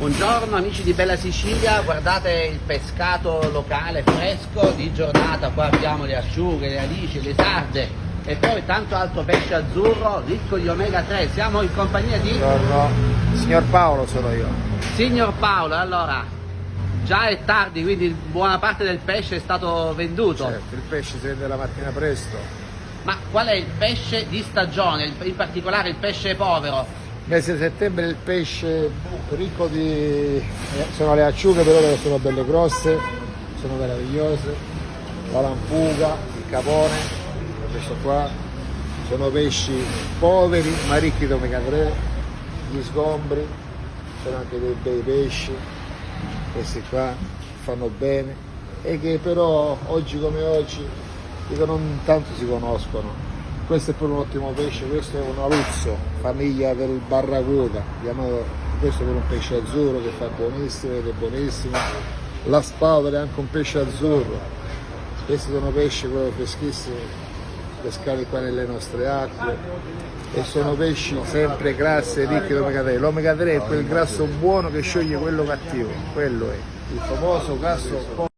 Buongiorno amici di Bella Sicilia, guardate il pescato locale fresco di giornata, qua abbiamo le asciughe, le alici, le sarde e poi tanto altro pesce azzurro ricco di omega 3. Siamo in compagnia di... Buongiorno, signor Paolo sono io. Signor Paolo, allora, già è tardi, quindi buona parte del pesce è stato venduto. Certo, il pesce si vende la mattina presto. Ma qual è il pesce di stagione, in particolare il pesce povero? Mese di settembre il pesce ricco di... sono le acciughe, però che sono belle grosse, sono meravigliose, la lampuga, il capone, questo qua, sono pesci poveri ma ricchi di omega 3, gli sgombri, sono anche dei bei pesci, questi qua fanno bene e che però oggi come oggi dico, non tanto si conoscono. Questo è proprio un ottimo pesce, questo è un aluzzo, famiglia del barracuda, questo è un pesce azzurro che fa buonissimo ed è buonissimo. La spavola è anche un pesce azzurro, questi sono pesci proprio freschissimi, pescati qua nelle nostre acque e sono pesci sempre grassi e ricchi di omega 3. L'omega 3 è quel grasso buono che scioglie quello cattivo, quello è il famoso grasso